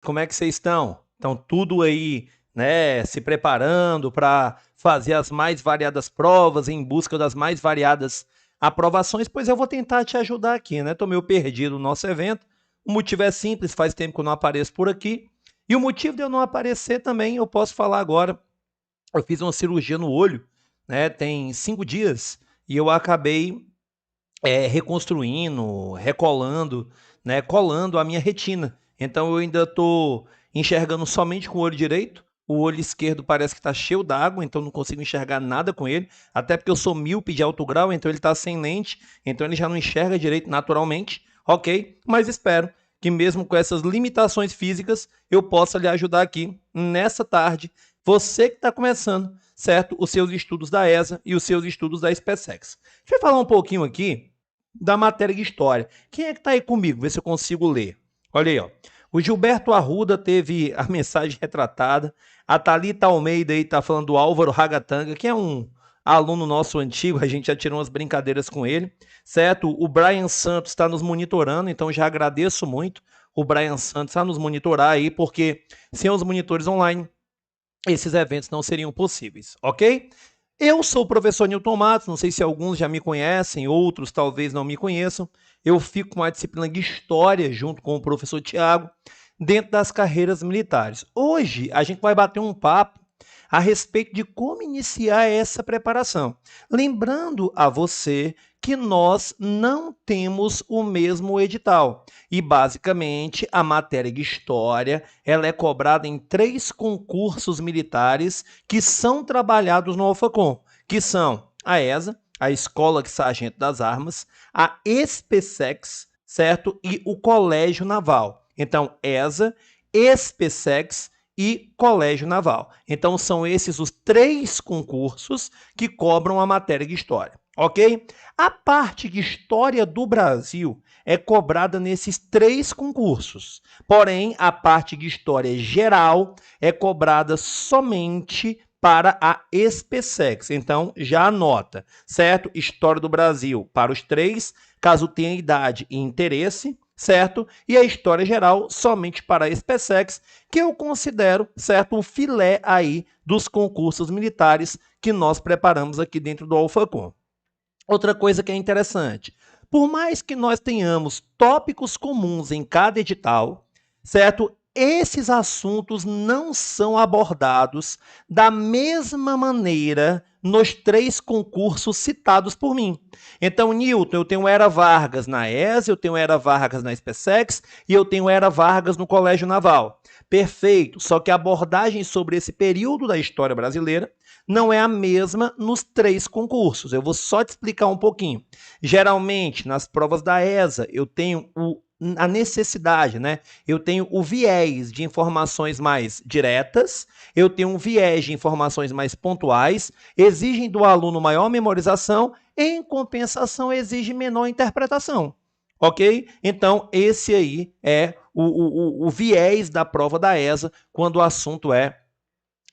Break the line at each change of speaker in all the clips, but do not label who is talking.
Como é que vocês estão? Estão tudo aí, né, se preparando para fazer as mais variadas provas, em busca das mais variadas aprovações? Pois eu vou tentar te ajudar aqui, né? Estou meio perdido no nosso evento. O motivo é simples, faz tempo que eu não apareço por aqui. E o motivo de eu não aparecer também, eu posso falar agora. Eu fiz uma cirurgia no olho, né? Tem 5 dias e eu acabei reconstruindo, recolando, né, colando a minha retina. Então eu ainda estou enxergando somente com o olho direito. O olho esquerdo parece que está cheio d'água, então não consigo enxergar nada com ele. Até porque eu sou míope de alto grau, então ele está sem lente, então ele já não enxerga direito naturalmente. Ok, mas espero que mesmo com essas limitações físicas, eu possa lhe ajudar aqui nessa tarde. Você que está começando, certo? Os seus estudos da ESA e os seus estudos da SpaceX. Deixa eu falar um pouquinho aqui da matéria de história. Quem é que está aí comigo? Vê se eu consigo ler. Olha aí, ó. O Gilberto Arruda teve a mensagem retratada. A Thalita Almeida aí está falando do Álvaro Ragatanga, que é um aluno nosso antigo, a gente já tirou umas brincadeiras com ele, certo? O Brian Santos está nos monitorando, então já agradeço muito o Brian Santos a nos monitorar aí, porque sem os monitores online, esses eventos não seriam possíveis, ok? Eu sou o professor Newton Matos, não sei se alguns já me conhecem, outros talvez não me conheçam. Eu fico com a disciplina de História junto com o professor Tiago, dentro das carreiras militares. Hoje a gente vai bater um papo a respeito de como iniciar essa preparação. Lembrando a você que nós não temos o mesmo edital. E, basicamente, a matéria de História ela é cobrada em 3 concursos militares que são trabalhados no Alfacom, que são a ESA, a Escola de Sargento das Armas, a SpaceX, certo? E o Colégio Naval. Então, ESA, SpaceX e Colégio Naval. Então, são esses os 3 concursos que cobram a matéria de História, ok? A parte de História do Brasil é cobrada nesses 3 concursos. Porém, a parte de História Geral é cobrada somente para a SpaceX. Então, já anota, certo? História do Brasil para os 3, caso tenha idade e interesse, certo? E a História Geral somente para a SpaceX, que eu considero, certo, o filé aí dos concursos militares que nós preparamos aqui dentro do Alfacom. Outra coisa que é interessante, por mais que nós tenhamos tópicos comuns em cada edital, certo? Esses assuntos não são abordados da mesma maneira nos 3 concursos citados por mim. Então, Newton, eu tenho Era Vargas na ESA, eu tenho Era Vargas na SpaceX e eu tenho Era Vargas no Colégio Naval. Perfeito, só que a abordagem sobre esse período da história brasileira não é a mesma nos 3 concursos. Eu vou só te explicar um pouquinho. Geralmente, nas provas da ESA, eu tenho a necessidade, né? Eu tenho o viés de informações mais diretas, eu tenho um viés de informações mais pontuais, exigem do aluno maior memorização, em compensação, exige menor interpretação. Ok? Então, esse aí é o viés da prova da ESA quando o assunto é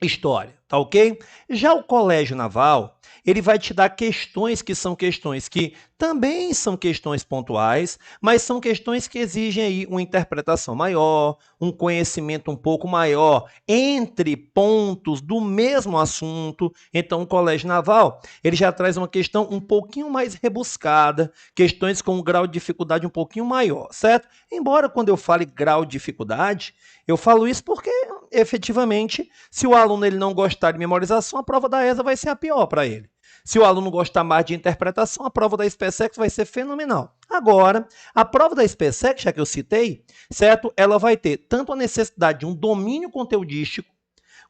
história, tá ok? Já o Colégio Naval, ele vai te dar questões que também são questões pontuais, mas são questões que exigem aí uma interpretação maior, um conhecimento um pouco maior entre pontos do mesmo assunto. Então, o Colégio Naval, ele já traz uma questão um pouquinho mais rebuscada, questões com um grau de dificuldade um pouquinho maior, certo? Embora quando eu fale grau de dificuldade, eu falo isso porque efetivamente, se o aluno ele não gostar de memorização, a prova da ESA vai ser a pior para ele. Se o aluno gostar mais de interpretação, a prova da SpaceX vai ser fenomenal. Agora, a prova da SpaceX, já que eu citei, certo? Ela vai ter tanto a necessidade de um domínio conteudístico,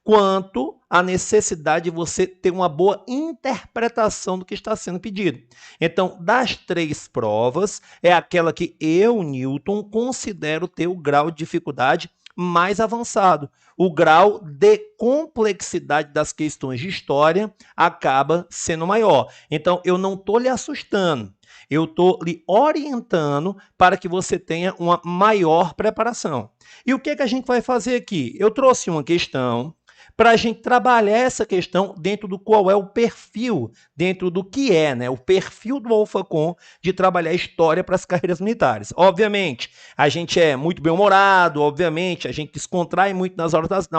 quanto a necessidade de você ter uma boa interpretação do que está sendo pedido. Então, das 3 provas, é aquela que eu, Newton, considero ter o grau de dificuldade mais avançado. O grau de complexidade das questões de história acaba sendo maior. Então, eu não estou lhe assustando, eu estou lhe orientando para que você tenha uma maior preparação. E o que a gente vai fazer aqui? Eu trouxe uma questão para a gente trabalhar essa questão dentro do qual é o perfil, dentro do que é, né, o perfil do Alphacom de trabalhar história para as carreiras militares. Obviamente, a gente é muito bem-humorado, obviamente, a gente descontrai muito na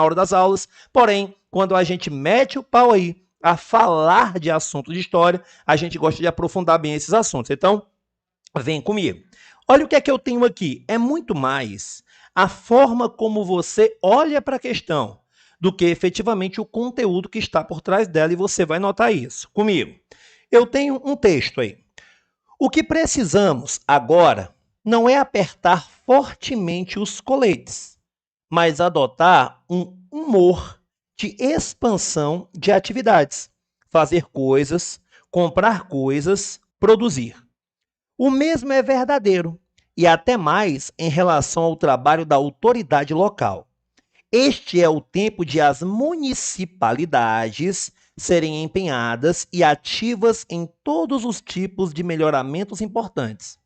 hora das aulas, porém, quando a gente mete o pau aí a falar de assuntos de história, a gente gosta de aprofundar bem esses assuntos. Então, vem comigo. Olha o que é que eu tenho aqui. É muito mais a forma como você olha para a questão do que efetivamente o conteúdo que está por trás dela, e você vai notar isso comigo. Eu tenho um texto aí. O que precisamos agora não é apertar fortemente os coletes, mas adotar um humor de expansão de atividades, fazer coisas, comprar coisas, produzir. O mesmo é verdadeiro, e até mais em relação ao trabalho da autoridade local. Este é o tempo de as municipalidades serem empenhadas e ativas em todos os tipos de melhoramentos importantes.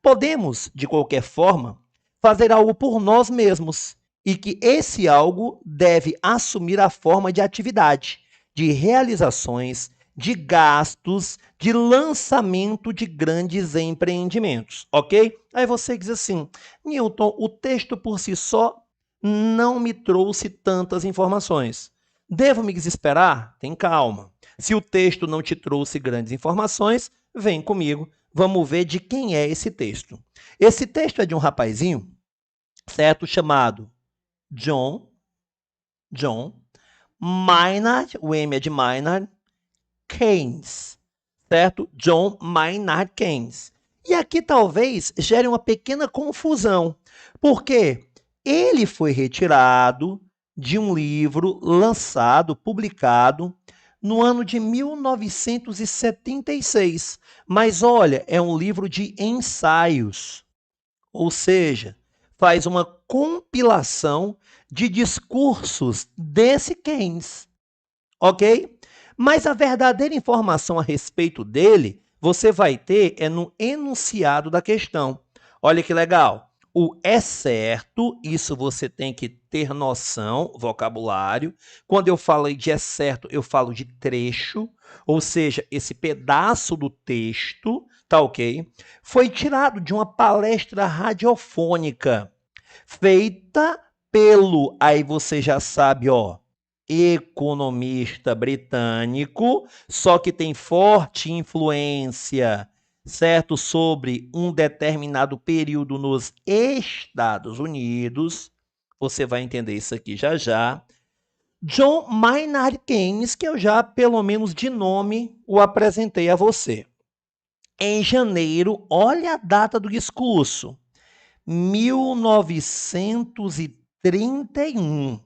Podemos, de qualquer forma, fazer algo por nós mesmos, e que esse algo deve assumir a forma de atividade, de realizações, de gastos, de lançamento de grandes empreendimentos, ok? Aí você diz assim, Newton, o texto por si só não me trouxe tantas informações. Devo me desesperar? Tem calma. Se o texto não te trouxe grandes informações, vem comigo, vamos ver de quem é esse texto. Esse texto é de um rapazinho, certo? Chamado John Maynard, o M é de Maynard, Keynes, certo? John Maynard Keynes. E aqui talvez gere uma pequena confusão, porque ele foi retirado de um livro lançado, publicado, no ano de 1976. Mas olha, é um livro de ensaios, ou seja, faz uma compilação de discursos desse Keynes, ok? Mas a verdadeira informação a respeito dele, você vai ter no enunciado da questão. Olha que legal. O é certo, isso você tem que ter noção, vocabulário. Quando eu falo de é certo, eu falo de trecho, ou seja, esse pedaço do texto, tá ok? Foi tirado de uma palestra radiofônica feita pelo, aí você já sabe, ó, economista britânico, só que tem forte influência, certo, sobre um determinado período nos Estados Unidos. Você vai entender isso aqui já já. John Maynard Keynes, que eu já, pelo menos de nome, o apresentei a você. Em janeiro, olha a data do discurso, 1931.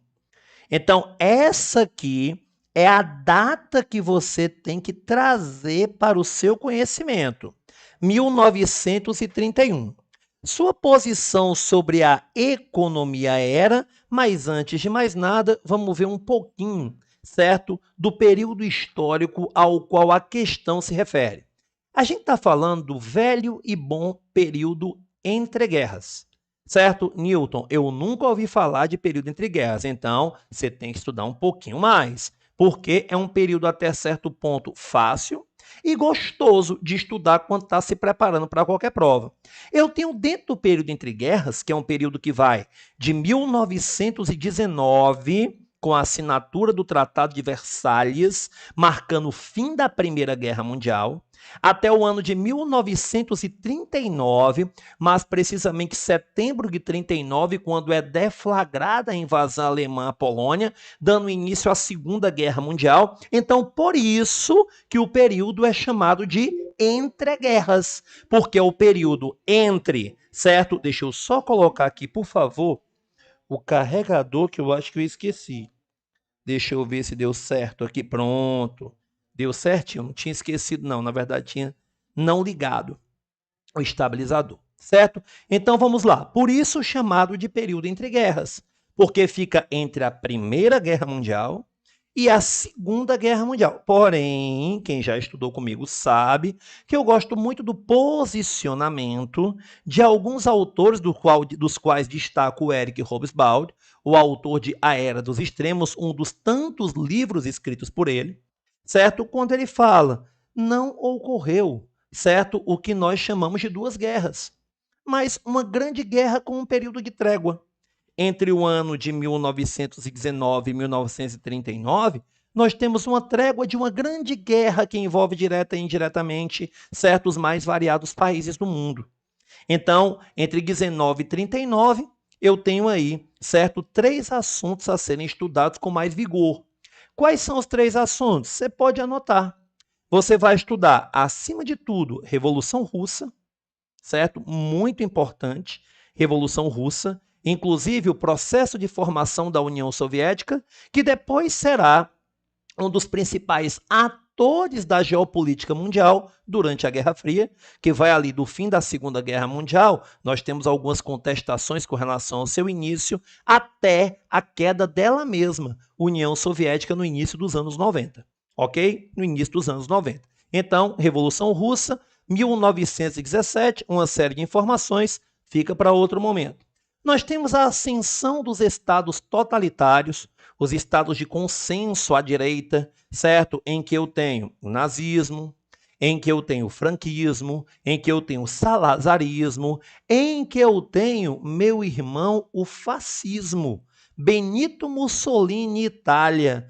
Então, essa aqui é a data que você tem que trazer para o seu conhecimento. 1931. Sua posição sobre a economia era, mas antes de mais nada, vamos ver um pouquinho, certo, do período histórico ao qual a questão se refere. A gente está falando do velho e bom período entre guerras. Certo, Newton? Eu nunca ouvi falar de período entre guerras, então você tem que estudar um pouquinho mais, porque é um período até certo ponto fácil e gostoso de estudar quando está se preparando para qualquer prova. Eu tenho dentro do período entre guerras, que é um período que vai de 1919, com a assinatura do Tratado de Versalhes, marcando o fim da Primeira Guerra Mundial, até o ano de 1939, mas precisamente setembro de 39, quando é deflagrada a invasão alemã à Polônia, dando início à Segunda Guerra Mundial. Então, por isso que o período é chamado de entreguerras, porque é o período entre, certo? Deixa eu só colocar aqui, por favor, o carregador que eu acho que eu esqueci. Deixa eu ver se deu certo aqui. Pronto. Deu certinho. Não tinha esquecido, não. Na verdade, tinha não ligado o estabilizador. Certo? Então, vamos lá. Por isso, chamado de período entre guerras. Porque fica entre a Primeira Guerra Mundial e a Segunda Guerra Mundial. Porém, quem já estudou comigo sabe que eu gosto muito do posicionamento de alguns autores, dos quais destaco o Eric Hobsbawm, o autor de A Era dos Extremos, um dos tantos livros escritos por ele, certo? Quando ele fala, não ocorreu, certo? O que nós chamamos de duas guerras, mas uma grande guerra com um período de trégua. Entre o ano de 1919 e 1939, nós temos uma trégua de uma grande guerra que envolve direta e indiretamente certos mais variados países do mundo. Então, entre 19 e 39, eu tenho aí, certo, 3 assuntos a serem estudados com mais vigor. Quais são os 3 assuntos? Você pode anotar. Você vai estudar, acima de tudo, Revolução Russa, certo? Muito importante, Revolução Russa, inclusive o processo de formação da União Soviética, que depois será um dos principais atores da geopolítica mundial durante a Guerra Fria, que vai ali do fim da Segunda Guerra Mundial, nós temos algumas contestações com relação ao seu início, até a queda dela mesma, União Soviética, no início dos anos 90, ok? No início dos anos 90. Então, Revolução Russa, 1917, uma série de informações, fica para outro momento. Nós temos a ascensão dos estados totalitários, os estados de consenso à direita, certo? Em que eu tenho o nazismo, em que eu tenho o franquismo, em que eu tenho o salazarismo, em que eu tenho, meu irmão, o fascismo. Benito Mussolini, Itália.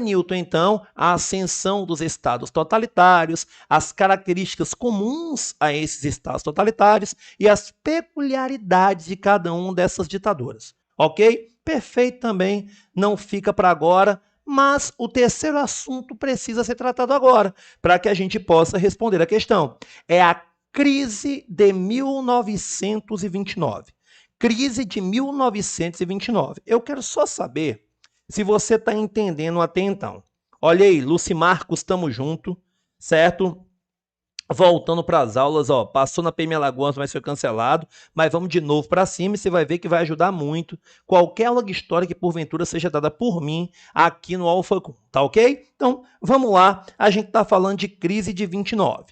Newton, então, a ascensão dos estados totalitários, as características comuns a esses estados totalitários e as peculiaridades de cada uma dessas ditaduras. Ok? Perfeito também, não fica para agora, mas o terceiro assunto precisa ser tratado agora, para que a gente possa responder a questão. É a crise de 1929. Crise de 1929. Eu quero só saber se você está entendendo até então. Olha aí, Lucimarcos, estamos junto, certo? Voltando para as aulas, ó, passou na PM Alagoas, mas foi cancelado, mas vamos de novo para cima e você vai ver que vai ajudar muito qualquer aula de história que porventura seja dada por mim aqui no AlphaCom, tá ok? Então, vamos lá, a gente está falando de crise de 29.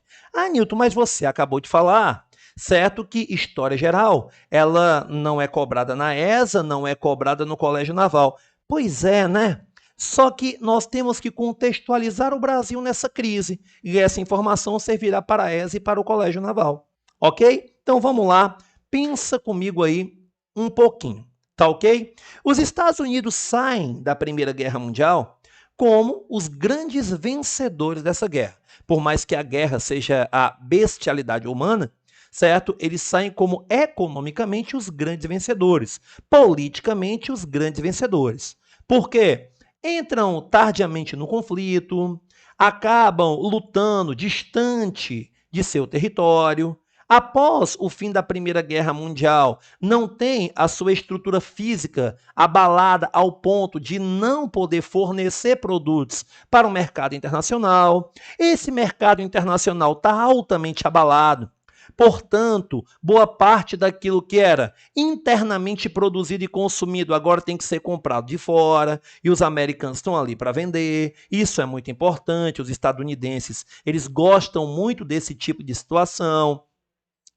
Newton, mas você acabou de falar, certo, que História Geral, ela não é cobrada na ESA, não é cobrada no Colégio Naval. Pois é, né? Só que nós temos que contextualizar o Brasil nessa crise, e essa informação servirá para a ESA e para o Colégio Naval. Ok? Então vamos lá, pensa comigo aí um pouquinho, tá ok? Os Estados Unidos saem da Primeira Guerra Mundial como os grandes vencedores dessa guerra. Por mais que a guerra seja a bestialidade humana, certo? Eles saem como economicamente os grandes vencedores, politicamente os grandes vencedores. Por quê? Entram tardiamente no conflito, acabam lutando distante de seu território. Após o fim da Primeira Guerra Mundial, não tem a sua estrutura física abalada ao ponto de não poder fornecer produtos para o mercado internacional. Esse mercado internacional está altamente abalado. Portanto, boa parte daquilo que era internamente produzido e consumido agora tem que ser comprado de fora, e os americanos estão ali para vender. Isso é muito importante, os estadunidenses, eles gostam muito desse tipo de situação.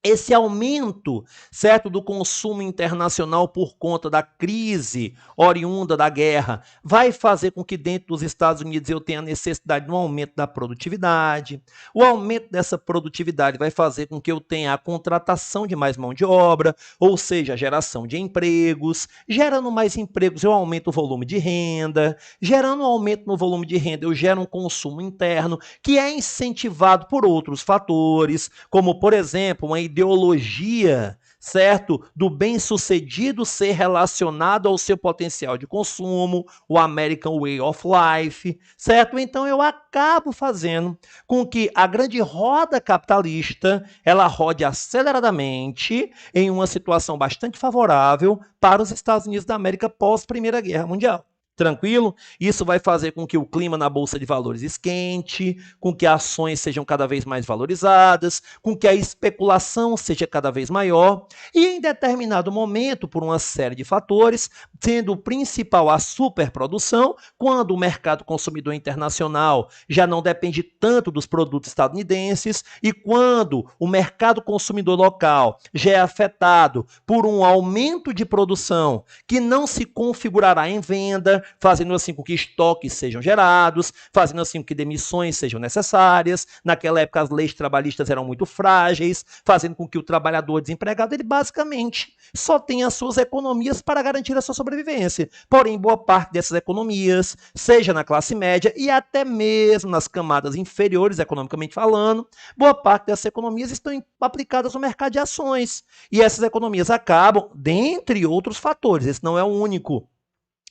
Esse aumento, certo, do consumo internacional por conta da crise oriunda da guerra vai fazer com que dentro dos Estados Unidos eu tenha a necessidade de um aumento da produtividade. O aumento dessa produtividade vai fazer com que eu tenha a contratação de mais mão de obra, ou seja, a geração de empregos. Gerando mais empregos, eu aumento o volume de renda. Gerando um aumento no volume de renda, eu gero um consumo interno que é incentivado por outros fatores, como, por exemplo, uma ideologia, certo, do bem-sucedido ser relacionado ao seu potencial de consumo, o American Way of Life, certo? Então eu acabo fazendo com que a grande roda capitalista, ela rode aceleradamente em uma situação bastante favorável para os Estados Unidos da América pós Primeira Guerra Mundial. Tranquilo? Isso vai fazer com que o clima na Bolsa de Valores esquente, com que ações sejam cada vez mais valorizadas, com que a especulação seja cada vez maior, e em determinado momento, por uma série de fatores, sendo o principal a superprodução, quando o mercado consumidor internacional já não depende tanto dos produtos estadunidenses, e quando o mercado consumidor local já é afetado por um aumento de produção que não se configurará em venda, fazendo assim com que estoques sejam gerados, fazendo assim com que demissões sejam necessárias. Naquela época as leis trabalhistas eram muito frágeis, fazendo com que o trabalhador desempregado, ele basicamente só tenha as suas economias para garantir a sua sobrevivência. Porém, boa parte dessas economias, seja na classe média e até mesmo nas camadas inferiores, economicamente falando, boa parte dessas economias estão aplicadas no mercado de ações. E essas economias acabam, dentre outros fatores, esse não é o único,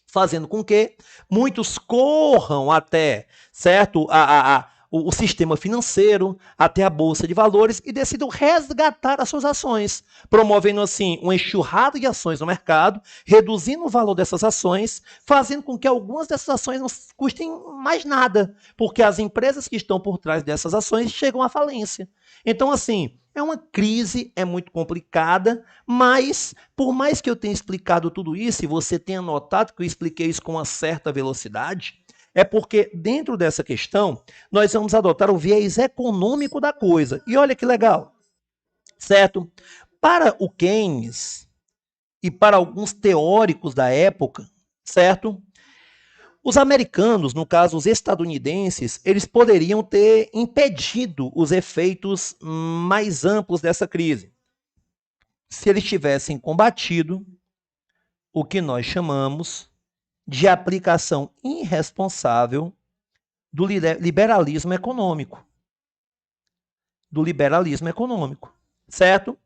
fazendo com que muitos corram até, certo, o sistema financeiro, até a Bolsa de Valores e decidam resgatar as suas ações, promovendo assim uma enxurrada de ações no mercado, reduzindo o valor dessas ações, fazendo com que algumas dessas ações não custem mais nada, porque as empresas que estão por trás dessas ações chegam à falência. Então, assim, é uma crise, é muito complicada, mas por mais que eu tenha explicado tudo isso e você tenha notado que eu expliquei isso com uma certa velocidade, é porque dentro dessa questão nós vamos adotar o viés econômico da coisa. E olha que legal, certo? Para o Keynes e para alguns teóricos da época, certo? Os americanos, no caso os estadunidenses, eles poderiam ter impedido os efeitos mais amplos dessa crise se eles tivessem combatido o que nós chamamos de aplicação irresponsável do liberalismo econômico. Do liberalismo econômico, certo?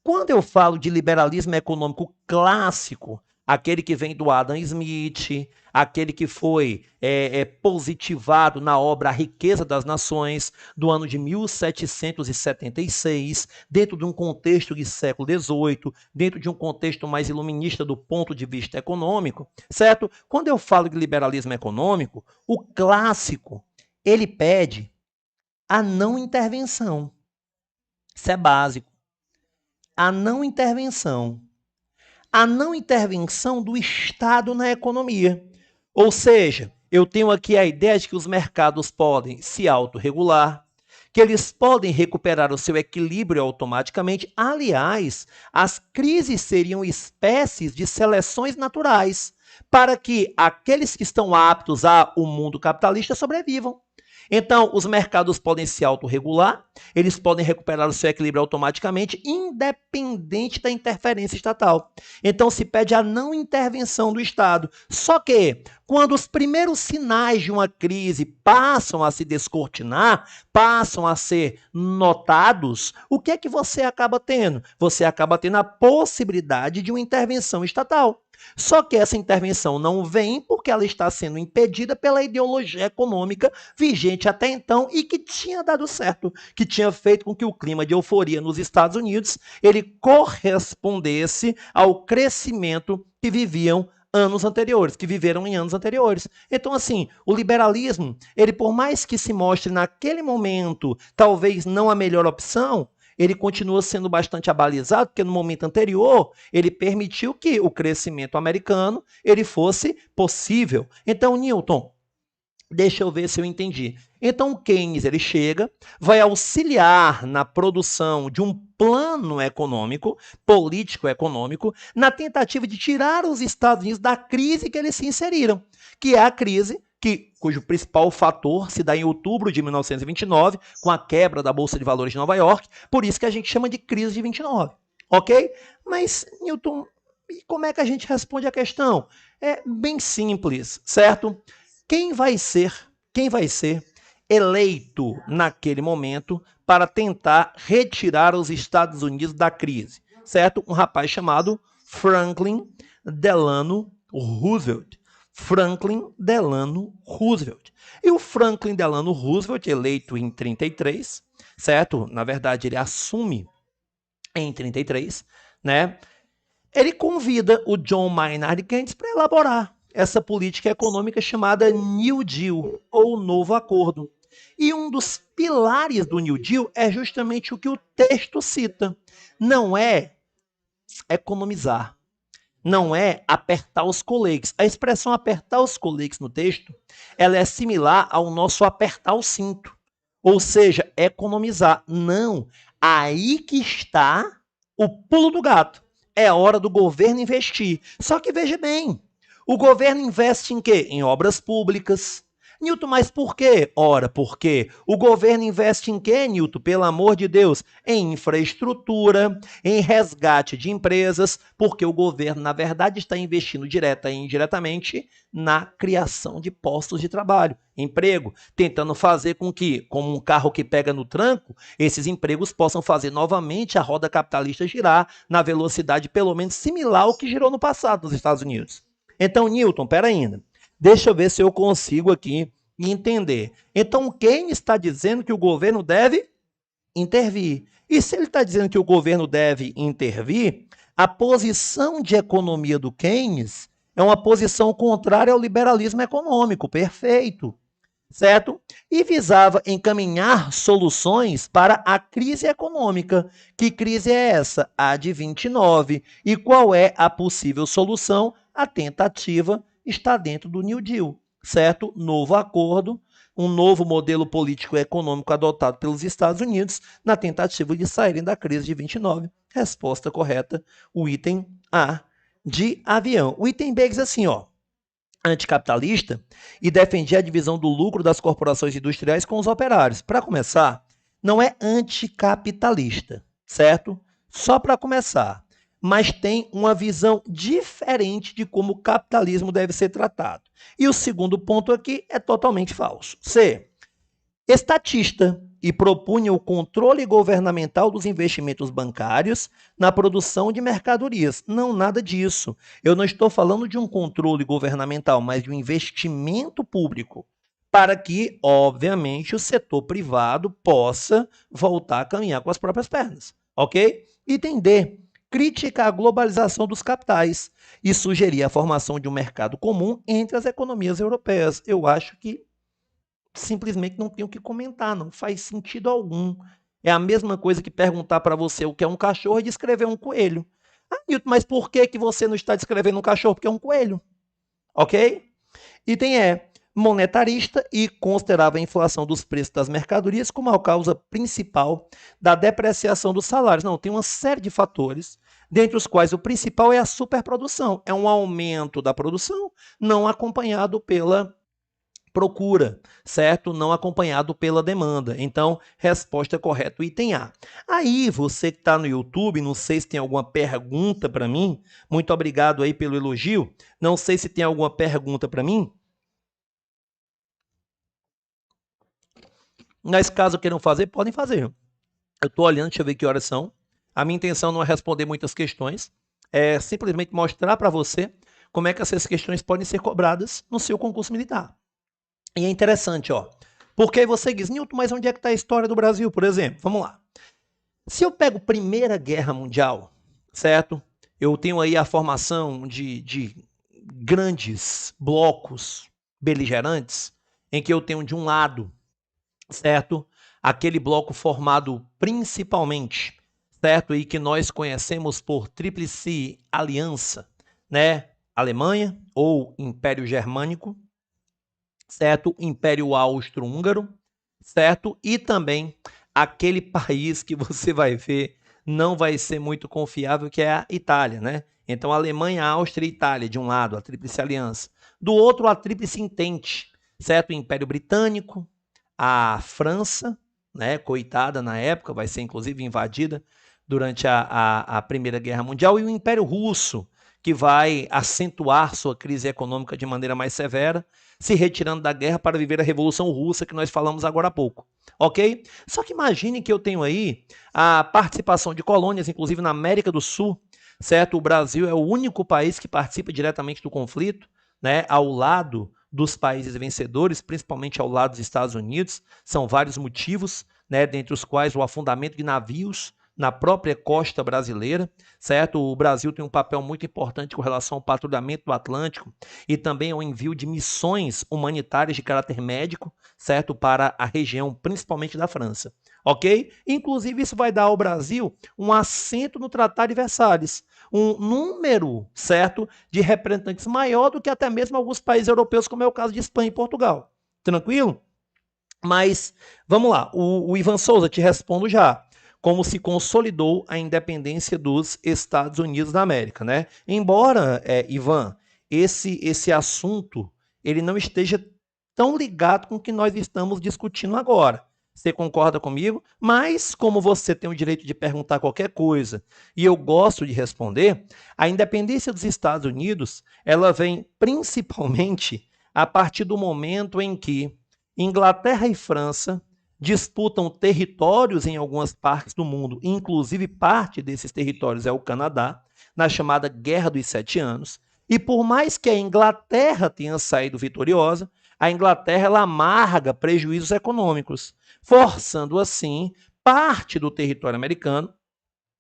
Quando eu falo de liberalismo econômico clássico, aquele que vem do Adam Smith, aquele que foi positivado na obra A Riqueza das Nações, do ano de 1776, dentro de um contexto de século XVIII, dentro de um contexto mais iluminista do ponto de vista econômico, certo? Quando eu falo de liberalismo econômico, o clássico, ele pede a não intervenção. Isso é básico. A não intervenção. A não intervenção do Estado na economia. Ou seja, eu tenho aqui a ideia de que os mercados podem se autorregular, que eles podem recuperar o seu equilíbrio automaticamente. Aliás, as crises seriam espécies de seleções naturais para que aqueles que estão aptos ao mundo capitalista sobrevivam. Então, os mercados podem se autorregular, eles podem recuperar o seu equilíbrio automaticamente, independente da interferência estatal. Então, se pede a não intervenção do Estado. Só que, quando os primeiros sinais de uma crise passam a se descortinar, passam a ser notados, o que é que você acaba tendo? Você acaba tendo a possibilidade de uma intervenção estatal. Só que essa intervenção não vem porque ela está sendo impedida pela ideologia econômica vigente até então e que tinha dado certo, que tinha feito com que o clima de euforia nos Estados Unidos ele correspondesse ao crescimento que viviam anos anteriores, que viveram em anos anteriores. Então, assim, o liberalismo, ele por mais que se mostre naquele momento talvez não a melhor opção, ele continua sendo bastante abalizado, porque no momento anterior ele permitiu que o crescimento americano ele fosse possível. Então, Newton, deixa eu ver se eu entendi. Então, o Keynes ele chega, vai auxiliar na produção de um plano econômico, político-econômico, na tentativa de tirar os Estados Unidos da crise que eles se inseriram, que é a crise cujo principal fator se dá em outubro de 1929, com a quebra da Bolsa de Valores de Nova York, por isso que a gente chama de crise de 29, ok? Mas, Newton, e como é que a gente responde a questão? É bem simples, certo? Quem vai ser eleito naquele momento para tentar retirar os Estados Unidos da crise, certo? Um rapaz chamado Franklin Delano Roosevelt. Franklin Delano Roosevelt. E o Franklin Delano Roosevelt, eleito em 33, certo? Na verdade, ele assume em 33, né? Ele convida o John Maynard Keynes para elaborar essa política econômica chamada New Deal, ou Novo Acordo. E um dos pilares do New Deal é justamente o que o texto cita. Não é economizar, não é apertar os coletes. A expressão apertar os coletes no texto, ela é similar ao nosso apertar o cinto. Ou seja, economizar. Não. Aí que está o pulo do gato. É hora do governo investir. Só que veja bem, o governo investe em quê? Em obras públicas. Nilton, mas por quê? Ora, porque o governo investe em quê, Nilton? Pelo amor de Deus, em infraestrutura, em resgate de empresas, porque o governo, na verdade, está investindo direta e indiretamente na criação de postos de trabalho, emprego, tentando fazer com que, como um carro que pega no tranco, esses empregos possam fazer novamente a roda capitalista girar na velocidade pelo menos similar ao que girou no passado nos Estados Unidos. Então, Nilton, pera ainda. Deixa eu ver se eu consigo aqui entender. Então, Keynes está dizendo que o governo deve intervir. E se ele está dizendo que o governo deve intervir, a posição de economia do Keynes é uma posição contrária ao liberalismo econômico, perfeito, certo? E visava encaminhar soluções para a crise econômica. Que crise é essa? A de 29. E qual é a possível solução? A tentativa está dentro do New Deal, certo? Novo acordo, um novo modelo político e econômico adotado pelos Estados Unidos na tentativa de saírem da crise de 29. Resposta correta, o item A de avião. O item B diz assim, ó, anticapitalista e defendia a divisão do lucro das corporações industriais com os operários. Para começar, não é anticapitalista, certo? Só para começar. Mas tem uma visão diferente de como o capitalismo deve ser tratado. E o segundo ponto aqui é totalmente falso. C. Estatista e propunha o controle governamental dos investimentos bancários na produção de mercadorias. Não, nada disso. Eu não estou falando de um controle governamental, mas de um investimento público para que, obviamente, o setor privado possa voltar a caminhar com as próprias pernas, ok? Item D. Crítica à globalização dos capitais e sugerir a formação de um mercado comum entre as economias europeias. Eu acho que simplesmente não tenho o que comentar, não faz sentido algum. É a mesma coisa que perguntar para você o que é um cachorro e descrever um coelho. Ah, Nilton, mas por que, que você não está descrevendo um cachorro? Porque é um coelho. Ok? Item E. Monetarista e considerava a inflação dos preços das mercadorias como a causa principal da depreciação dos salários. Não, tem uma série de fatores, dentre os quais o principal é a superprodução. É um aumento da produção não acompanhado pela procura, certo? Não acompanhado pela demanda. Então, resposta correta, o item A. Aí, você que está no YouTube, não sei se tem alguma pergunta para mim. Muito obrigado aí pelo elogio. Não sei se tem alguma pergunta para mim. Mas caso queiram fazer, podem fazer. Eu estou olhando, deixa eu ver que horas são. A minha intenção não é responder muitas questões, é simplesmente mostrar para você como é que essas questões podem ser cobradas no seu concurso militar. E é interessante, ó. Porque aí você diz, Nilton, mas onde é que está a história do Brasil, por exemplo? Vamos lá. Se eu pego Primeira Guerra Mundial, certo? Eu tenho aí a formação de grandes blocos beligerantes, em que eu tenho de um lado, certo? Aquele bloco formado principalmente, certo? E que nós conhecemos por Tríplice Aliança, né? Alemanha ou Império Germânico, certo? Império Austro-Húngaro, certo? E também aquele país que você vai ver não vai ser muito confiável, que é a Itália, né? Então, Alemanha, Áustria e Itália, de um lado, a Tríplice Aliança. Do outro, a Tríplice Entente, certo? O Império Britânico, a França, né? Coitada na época, vai ser inclusive invadida durante a Primeira Guerra Mundial, e o Império Russo, que vai acentuar sua crise econômica de maneira mais severa, se retirando da guerra para viver a Revolução Russa que nós falamos agora há pouco, ok? Só que imagine que eu tenho aí a participação de colônias, inclusive na América do Sul, certo? O Brasil é o único país que participa diretamente do conflito, né? Ao lado dos países vencedores, principalmente ao lado dos Estados Unidos. São vários motivos, né? Dentre os quais o afundamento de navios na própria costa brasileira, certo? O Brasil tem um papel muito importante com relação ao patrulhamento do Atlântico e também ao envio de missões humanitárias de caráter médico, certo? Para a região, principalmente da França, ok? Inclusive, isso vai dar ao Brasil um assento no Tratado de Versalhes, um número, certo, de representantes maior do que até mesmo alguns países europeus, como é o caso de Espanha e Portugal. Tranquilo? Mas, vamos lá, o Ivan Souza, te respondo já. Como se consolidou a independência dos Estados Unidos da América, né? Embora, Ivan, esse assunto ele não esteja tão ligado com o que nós estamos discutindo agora. Você concorda comigo? Mas, como você tem o direito de perguntar qualquer coisa e eu gosto de responder, a independência dos Estados Unidos ela vem principalmente a partir do momento em que Inglaterra e França disputam territórios em algumas partes do mundo, inclusive parte desses territórios é o Canadá, na chamada Guerra dos Sete Anos. E por mais que a Inglaterra tenha saído vitoriosa, a Inglaterra ela amarga prejuízos econômicos, forçando assim parte do território americano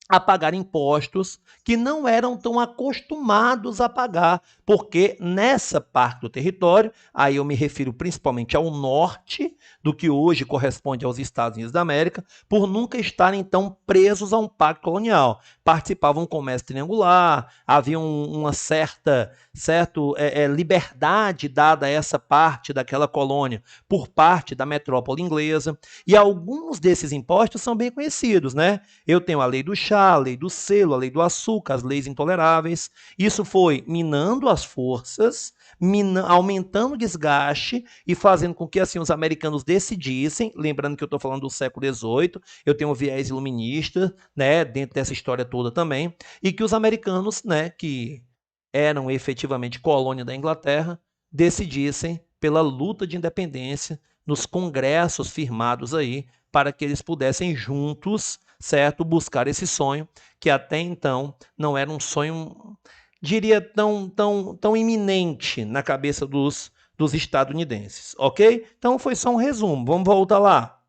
a pagar impostos que não eram tão acostumados a pagar, porque nessa parte do território, aí eu me refiro principalmente ao norte, do que hoje corresponde aos Estados Unidos da América, por nunca estarem tão presos a um pacto colonial. Participavam do comércio triangular, havia uma certa liberdade dada a essa parte daquela colônia por parte da metrópole inglesa, e alguns desses impostos são bem conhecidos, né? Eu tenho a lei do chá, a lei do selo, a lei do açúcar, as leis intoleráveis. Isso foi minando as forças, aumentando o desgaste e fazendo com que assim os americanos decidissem, lembrando que eu estou falando do século XVIII, eu tenho um viés iluminista, né, dentro dessa história toda também, e que os americanos, né, que eram efetivamente colônia da Inglaterra, decidissem pela luta de independência nos congressos firmados aí, para que eles pudessem juntos, certo, buscar esse sonho, que até então não era um sonho, diria, tão iminente na cabeça dos estadunidenses, ok? Então foi só um resumo, vamos voltar lá,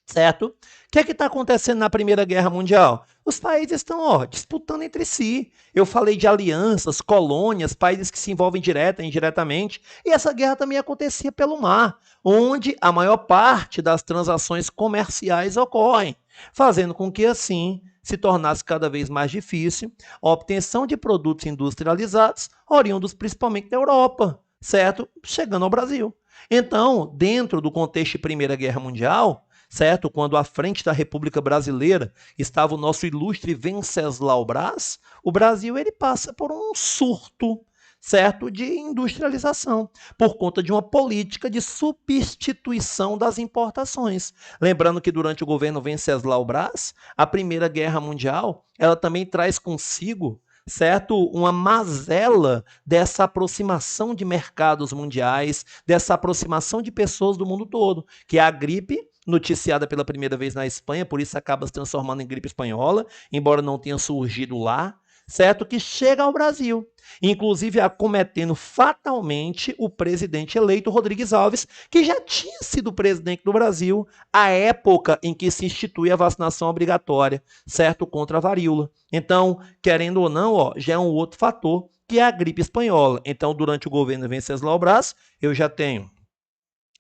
certo? O que é que está acontecendo na Primeira Guerra Mundial? Os países estão disputando entre si. Eu falei de alianças, colônias, países que se envolvem direta e indiretamente. E essa guerra também acontecia pelo mar, onde a maior parte das transações comerciais ocorrem, fazendo com que, assim, se tornasse cada vez mais difícil a obtenção de produtos industrializados, oriundos principalmente da Europa, certo? Chegando ao Brasil. Então, dentro do contexto de Primeira Guerra Mundial, certo? Quando à frente da República Brasileira estava o nosso ilustre Venceslau Braz, o Brasil ele passa por um surto, certo? De industrialização, por conta de uma política de substituição das importações. Lembrando que durante o governo Venceslau Braz, a Primeira Guerra Mundial, ela também traz consigo, certo? Uma mazela dessa aproximação de mercados mundiais, dessa aproximação de pessoas do mundo todo, que é a gripe, noticiada pela primeira vez na Espanha, por isso acaba se transformando em gripe espanhola, embora não tenha surgido lá, certo? Que chega ao Brasil, inclusive acometendo fatalmente o presidente eleito Rodrigues Alves, que já tinha sido presidente do Brasil à época em que se institui a vacinação obrigatória, certo? Contra a varíola. Então, querendo ou não, já é um outro fator, que é a gripe espanhola. Então, durante o governo Venceslau Braz, eu já tenho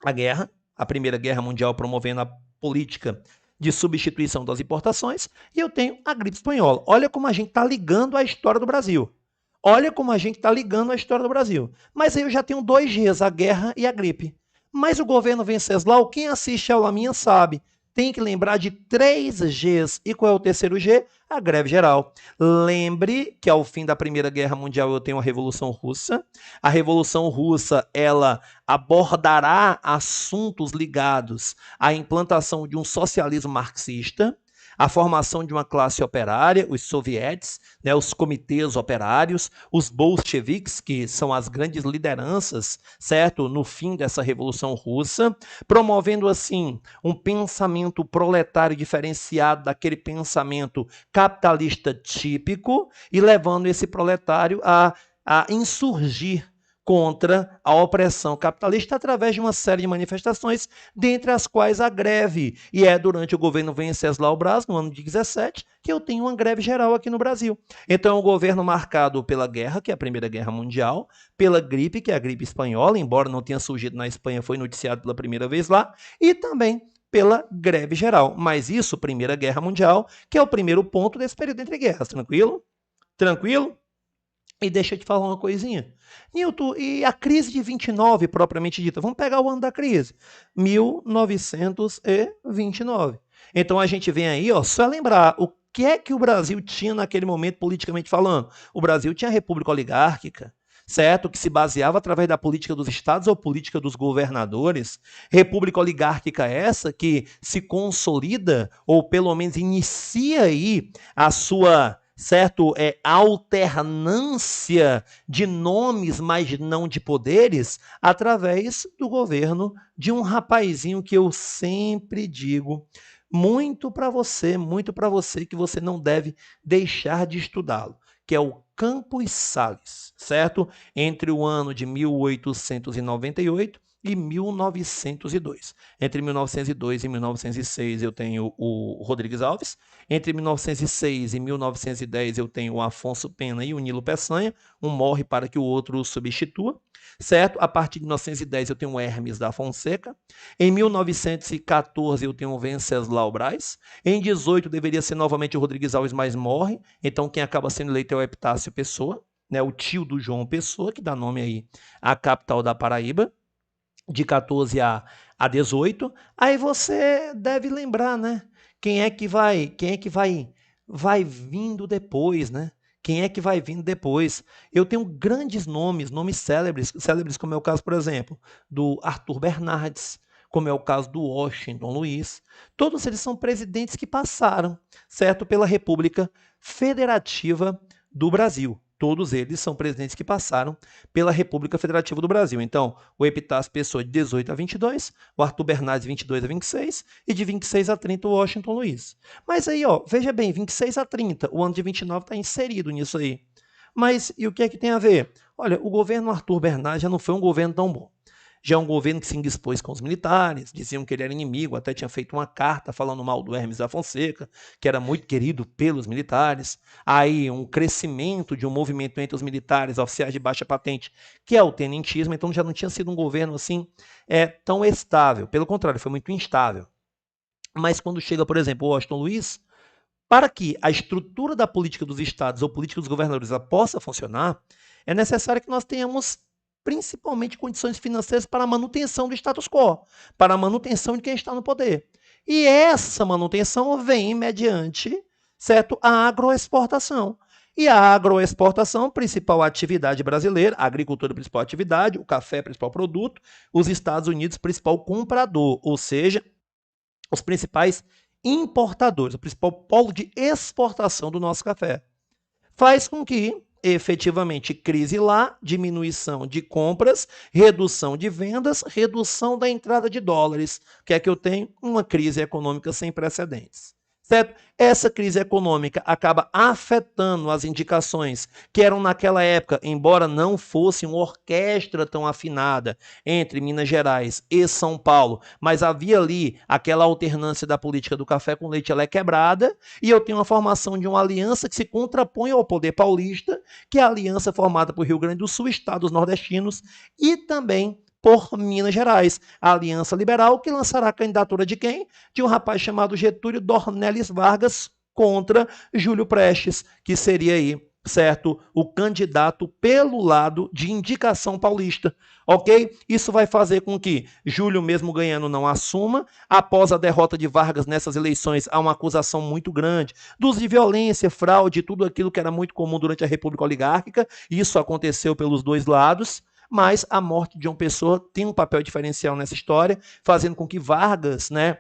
a guerra, a Primeira Guerra Mundial promovendo a política de substituição das importações, e eu tenho a gripe espanhola. Olha como a gente está ligando a história do Brasil. Olha como a gente está ligando a história do Brasil. Mas aí eu já tenho 2 Gs, a guerra e a gripe. Mas o governo Venceslau, quem assiste ao Laminha sabe, tem que lembrar de 3 Gs. E qual é o terceiro G? A greve geral. Lembre que ao fim da Primeira Guerra Mundial eu tenho a Revolução Russa. A Revolução Russa, ela abordará assuntos ligados à implantação de um socialismo marxista, a formação de uma classe operária, os sovietes, né, os comitês operários, os bolcheviques, que são as grandes lideranças, certo, no fim dessa Revolução Russa, promovendo assim um pensamento proletário diferenciado daquele pensamento capitalista típico e levando esse proletário a insurgir contra a opressão capitalista através de uma série de manifestações, dentre as quais a greve. E é durante o governo Venceslau Braz, no ano de 17, que eu tenho uma greve geral aqui no Brasil. Então, o governo marcado pela guerra, que é a Primeira Guerra Mundial, pela gripe, que é a gripe espanhola, embora não tenha surgido na Espanha, foi noticiado pela primeira vez lá, e também pela greve geral. Mas isso, Primeira Guerra Mundial, que é o primeiro ponto desse período entre guerras. Tranquilo? Tranquilo? E deixa eu te falar uma coisinha. Nilton, e a crise de 29, propriamente dita? Vamos pegar o ano da crise. 1929. Então a gente vem aí, ó, só lembrar o que é que o Brasil tinha naquele momento, politicamente falando. O Brasil tinha a república oligárquica, certo? Que se baseava através da política dos estados ou política dos governadores. República oligárquica essa que se consolida, ou pelo menos inicia aí a sua, certo, alternância de nomes, mas não de poderes, através do governo de um rapazinho que eu sempre digo muito para você que você não deve deixar de estudá-lo, que é o Campos Salles, certo? Entre o ano de 1898 e 1902. Entre 1902 e 1906 eu tenho o Rodrigues Alves. Entre 1906 e 1910 eu tenho o Afonso Pena e o Nilo Peçanha. Um morre para que o outro o substitua, certo? A partir de 1910 eu tenho o Hermes da Fonseca. Em 1914 eu tenho o Venceslau Braz. Em 18 deveria ser novamente o Rodrigues Alves, mas morre. Então quem acaba sendo eleito é o Epitácio Pessoa, né? O tio do João Pessoa, que dá nome aí à capital da Paraíba, de 14 a 18. Aí você deve lembrar, né? Quem é que vai vindo depois, né? Quem é que vai vindo depois? Eu tenho grandes nomes célebres como é o caso, por exemplo, do Arthur Bernardes, como é o caso do Washington Luiz. Todos eles são presidentes que passaram, certo, pela República Federativa do Brasil. Todos eles são presidentes que passaram pela República Federativa do Brasil. Então, o Epitácio Pessoa de 18 a 22, o Arthur Bernardes de 22 a 26 e de 26 a 30 o Washington Luiz. Mas aí, ó, veja bem, 26 a 30, o ano de 29 está inserido nisso aí. Mas e o que é que tem a ver? Olha, o governo Arthur Bernardes já não foi um governo tão bom. Já é um governo que se indispôs com os militares, diziam que ele era inimigo, até tinha feito uma carta falando mal do Hermes da Fonseca, que era muito querido pelos militares. Aí um crescimento de um movimento entre os militares, oficiais de baixa patente, que é o tenentismo, então já não tinha sido um governo assim tão estável. Pelo contrário, foi muito instável. Mas quando chega, por exemplo, o Washington Luiz, para que a estrutura da política dos estados ou política dos governadores possa funcionar, é necessário que nós tenhamos principalmente condições financeiras para a manutenção do status quo, para a manutenção de quem está no poder. E essa manutenção vem mediante, certo, a agroexportação. E a agroexportação, principal atividade brasileira, a agricultura, principal atividade, o café, principal produto, os Estados Unidos, principal comprador, ou seja, os principais importadores, o principal polo de exportação do nosso café. Faz com que, efetivamente, crise lá, diminuição de compras, redução de vendas, redução da entrada de dólares. O que é que eu tenho? Uma crise econômica sem precedentes. Certo? Essa crise econômica acaba afetando as indicações que eram naquela época, embora não fosse uma orquestra tão afinada entre Minas Gerais e São Paulo, mas havia ali aquela alternância da política do café com leite, ela é quebrada, e eu tenho uma formação de uma aliança que se contrapõe ao poder paulista, que é a aliança formada por Rio Grande do Sul, estados nordestinos e também por Minas Gerais, a Aliança Liberal, que lançará a candidatura de quem? De um rapaz chamado Getúlio Dornelles Vargas contra Júlio Prestes, que seria aí, certo, o candidato pelo lado de indicação paulista, ok? Isso vai fazer com que Júlio, mesmo ganhando, não assuma. Após a derrota de Vargas nessas eleições, há uma acusação muito grande dos de violência, fraude, tudo aquilo que era muito comum durante a República Oligárquica. Isso aconteceu pelos dois lados. Mas a morte de João Pessoa tem um papel diferencial nessa história, fazendo com que Vargas, né,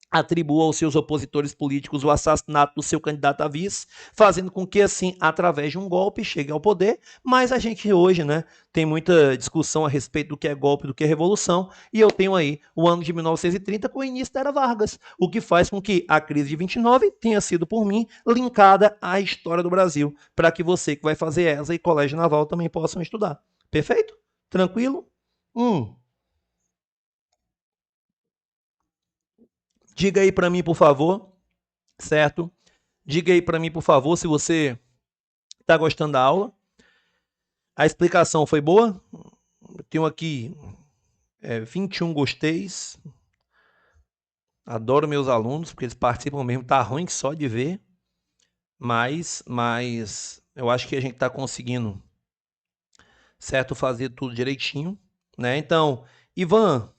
atribua aos seus opositores políticos o assassinato do seu candidato a vice, fazendo com que, assim, através de um golpe, chegue ao poder. Mas a gente hoje, né, tem muita discussão a respeito do que é golpe, do que é revolução, e eu tenho aí o ano de 1930 com o início da Era Vargas, o que faz com que a crise de 29 tenha sido, por mim, linkada à história do Brasil, para que você que vai fazer ESA e Colégio Naval também possam estudar. Perfeito? Tranquilo? Diga aí para mim, por favor, certo? Diga aí para mim, por favor, se você está gostando da aula. A explicação foi boa? Eu tenho aqui 21 gosteis. Adoro meus alunos, porque eles participam mesmo. Tá ruim que só de ver, mas eu acho que a gente está conseguindo, certo, fazer tudo direitinho, né? Então, Ivan,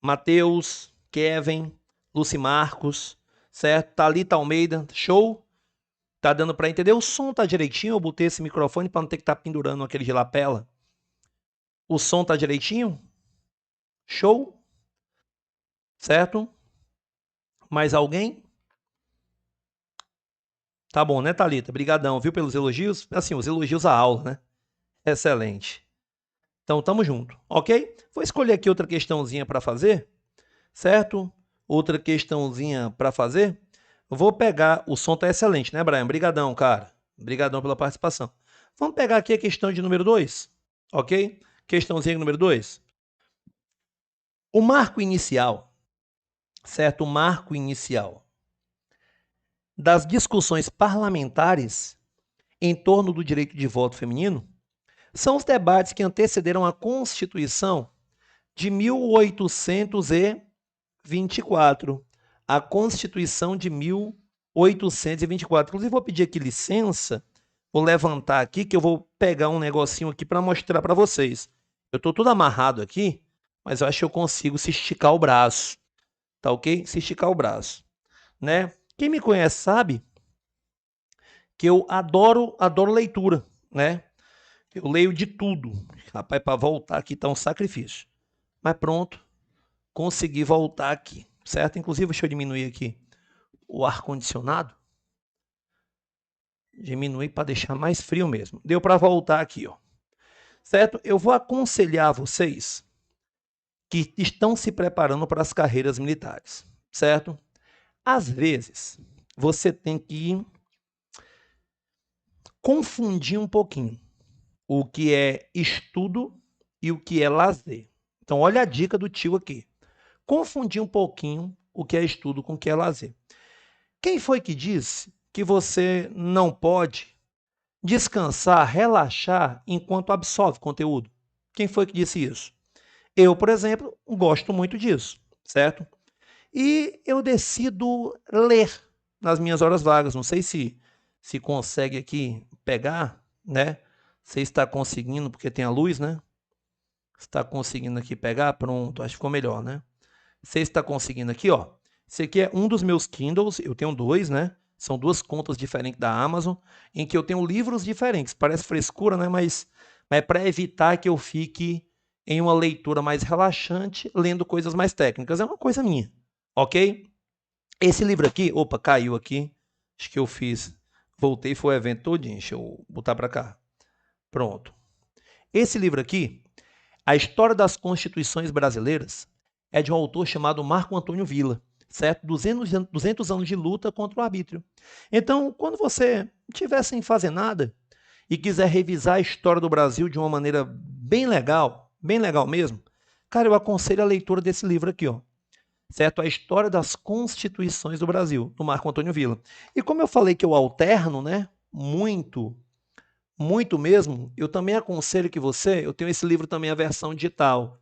Matheus, Kevin, Luci Marcos, certo? Thalita Almeida, show? Tá dando para entender? O som tá direitinho? Eu botei esse microfone para não ter que estar pendurando aquele de lapela. O som tá direitinho? Show? Certo? Mais alguém? Tá bom, né, Thalita? Brigadão, viu, pelos elogios? Assim, os elogios à aula, né? Excelente. Então, tamo junto, ok? Vou escolher aqui outra questãozinha para fazer, certo? Outra questãozinha para fazer. Vou pegar... O som tá excelente, né, Brian? Brigadão, cara. Brigadão pela participação. Vamos pegar aqui a questão de número 2, ok? Questãozinha número 2. O marco inicial, certo? O marco inicial das discussões parlamentares em torno do direito de voto feminino são os debates que antecederam a Constituição de 1824. A Constituição de 1824. Inclusive, vou pedir aqui licença, vou levantar aqui, que eu vou pegar um negocinho aqui para mostrar para vocês. Eu estou tudo amarrado aqui, mas eu acho que eu consigo se esticar o braço. Tá ok? Se esticar o braço, né? Quem me conhece sabe que eu adoro leitura, né? Eu leio de tudo. Rapaz, para voltar aqui tá um sacrifício. Mas pronto, consegui voltar aqui, certo? Inclusive, deixa eu diminuir aqui o ar-condicionado. Diminuir para deixar mais frio mesmo. Deu para voltar aqui, ó. Certo? Eu vou aconselhar vocês que estão se preparando para as carreiras militares, certo? Às vezes, você tem que confundir um pouquinho o que é estudo e o que é lazer. Então, olha a dica do tio aqui. Confundir um pouquinho o que é estudo com o que é lazer. Quem foi que disse que você não pode descansar, relaxar enquanto absorve conteúdo? Quem foi que disse isso? Eu, por exemplo, gosto muito disso, certo? E eu decido ler nas minhas horas vagas. Não sei se consegue aqui pegar, né? Você está conseguindo, porque tem a luz, né? Está conseguindo aqui pegar? Pronto, acho que ficou melhor, né? Você está conseguindo aqui, ó. Esse aqui é um dos meus Kindles, eu tenho dois, né? São duas contas diferentes da Amazon, em que eu tenho livros diferentes. Parece frescura, né? Mas é para evitar que eu fique em uma leitura mais relaxante, lendo coisas mais técnicas. É uma coisa minha, ok? Esse livro aqui, opa, caiu aqui. Acho que eu fiz. Voltei, foi o evento todinho. Deixa eu botar para cá. Pronto. Esse livro aqui, A História das Constituições Brasileiras, é de um autor chamado Marco Antônio Villa, certo? 200 anos de luta contra o arbítrio. Então, quando você estiver sem fazer nada e quiser revisar a história do Brasil de uma maneira bem legal mesmo, cara, eu aconselho a leitura desse livro aqui, ó. Certo? A História das Constituições do Brasil, do Marco Antônio Villa. E como eu falei que eu alterno, né, muito mesmo, eu também aconselho que você, eu tenho esse livro também, a versão digital,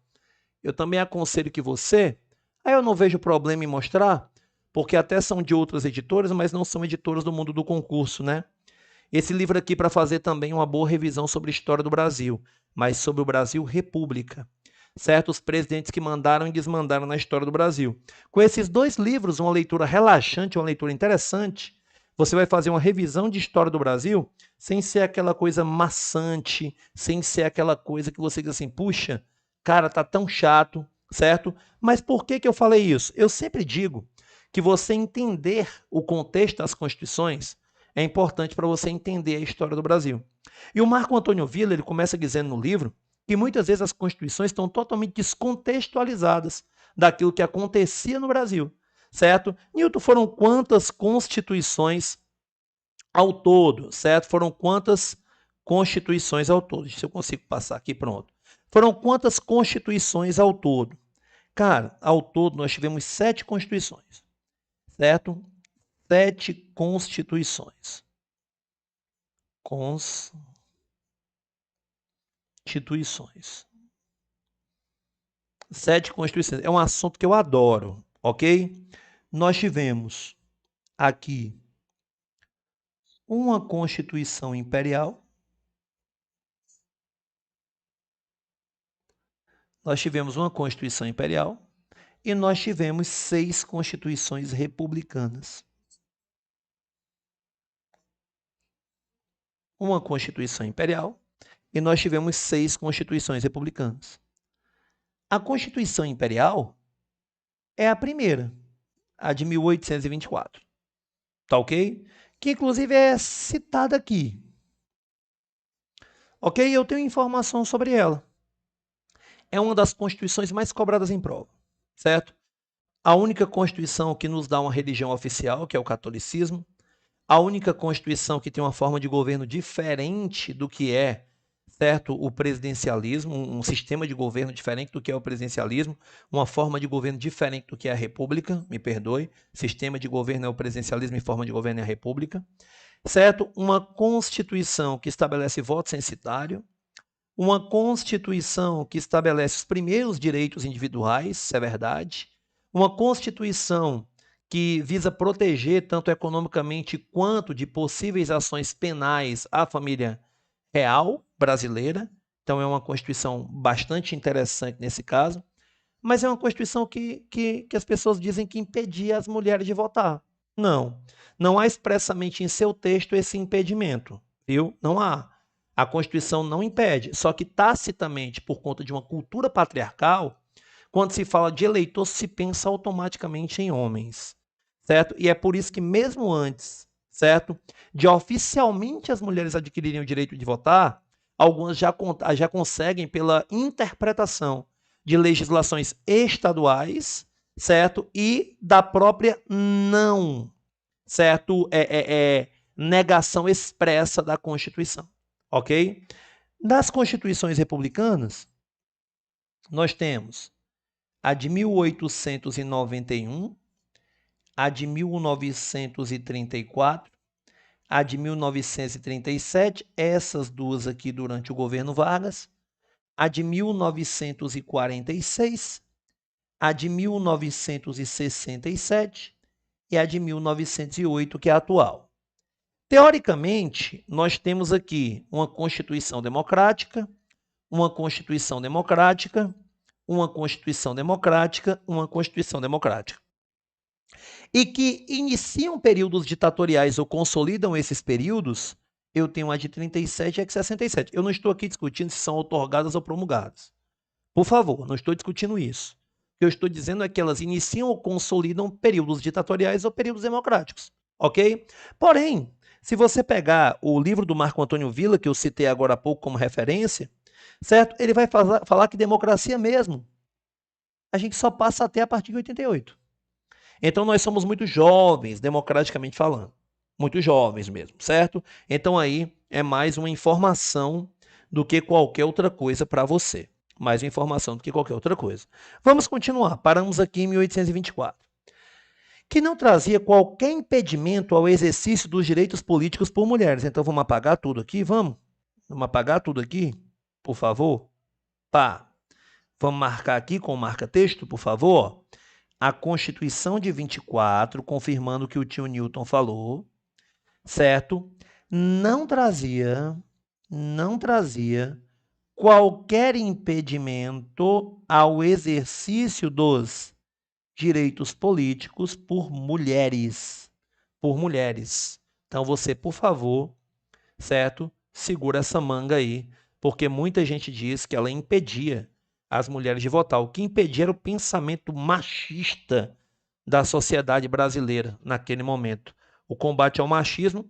eu também aconselho que você, aí eu não vejo problema em mostrar, porque até são de outras editoras, mas não são editoras do mundo do concurso, né? Esse livro aqui para fazer também uma boa revisão sobre a história do Brasil, mas sobre o Brasil República, certo? Os presidentes que mandaram e desmandaram na história do Brasil. Com esses dois livros, uma leitura relaxante, uma leitura interessante, você vai fazer uma revisão de história do Brasil sem ser aquela coisa maçante, sem ser aquela coisa que você diz assim, puxa, cara, tá tão chato, certo? Mas por que eu falei isso? Eu sempre digo que você entender o contexto das constituições é importante para você entender a história do Brasil. E o Marco Antônio Villa, ele começa dizendo no livro que muitas vezes as constituições estão totalmente descontextualizadas daquilo que acontecia no Brasil, certo? Newton, foram quantas constituições ao todo, certo? Foram quantas constituições ao todo? Se eu consigo passar aqui, pronto. Foram quantas constituições ao todo? Cara, ao todo nós tivemos 7 constituições, certo? 7 constituições. Constituições. 7 constituições. É um assunto que eu adoro, ok? Nós tivemos aqui uma Constituição Imperial. Nós tivemos uma Constituição Imperial e nós tivemos 6 Constituições Republicanas. Uma Constituição Imperial e nós tivemos 6 Constituições Republicanas. A Constituição Imperial é a primeira, a de 1824. Tá ok? Que inclusive é citada aqui. Ok? Eu tenho informação sobre ela. É uma das constituições mais cobradas em prova, certo? A única constituição que nos dá uma religião oficial, que é o catolicismo, a única constituição que tem uma forma de governo diferente do que é, certo, o presidencialismo, um sistema de governo diferente do que é o presidencialismo, uma forma de governo diferente do que é a república, me perdoe, sistema de governo é o presidencialismo e forma de governo é a república, certo? Uma constituição que estabelece voto censitário, uma Constituição que estabelece os primeiros direitos individuais, isso é verdade, uma Constituição que visa proteger, tanto economicamente quanto de possíveis ações penais, a família real brasileira. Então, é uma Constituição bastante interessante nesse caso, mas é uma Constituição que as pessoas dizem que impedia as mulheres de votar. Não, não há expressamente em seu texto esse impedimento, viu? Não há. A Constituição não impede, só que tacitamente, por conta de uma cultura patriarcal, quando se fala de eleitor, se pensa automaticamente em homens, certo? E é por isso que mesmo antes, certo, de oficialmente as mulheres adquirirem o direito de votar, algumas já conseguem pela interpretação de legislações estaduais, certo? E da própria não, certo? Negação expressa da Constituição, ok? Das Constituições republicanas, nós temos a de 1891, a de 1934, a de 1937, essas duas aqui durante o governo Vargas, a de 1946, a de 1967 e a de 1908, que é a atual. Teoricamente, nós temos aqui uma Constituição democrática, uma Constituição democrática, uma Constituição democrática, uma Constituição democrática. E que iniciam períodos ditatoriais ou consolidam esses períodos, eu tenho a de 37 e a de 67. Eu não estou aqui discutindo se são outorgadas ou promulgadas. Por favor, não estou discutindo isso. O que eu estou dizendo é que elas iniciam ou consolidam períodos ditatoriais ou períodos democráticos, ok? Porém, se você pegar o livro do Marco Antônio Villa, que eu citei agora há pouco como referência, certo? Ele vai falar que democracia mesmo, a gente só passa até a partir de 88. Então, nós somos muito jovens, democraticamente falando. Muito jovens mesmo, certo? Então, aí é mais uma informação do que qualquer outra coisa para você. Mais uma informação do que qualquer outra coisa. Vamos continuar. Paramos aqui em 1824. Que não trazia qualquer impedimento ao exercício dos direitos políticos por mulheres. Então, vamos apagar tudo aqui? Vamos? Vamos apagar tudo aqui? Por favor? Pá. Vamos marcar aqui com marca-texto, por favor? A Constituição de 24, confirmando o que o tio Newton falou, certo? Não trazia qualquer impedimento ao exercício dos direitos políticos por mulheres. Por mulheres. Então, você, por favor, certo? Segura essa manga aí, porque muita gente diz que ela impedia as mulheres de votar. O que impedia era o pensamento machista da sociedade brasileira naquele momento. O combate ao machismo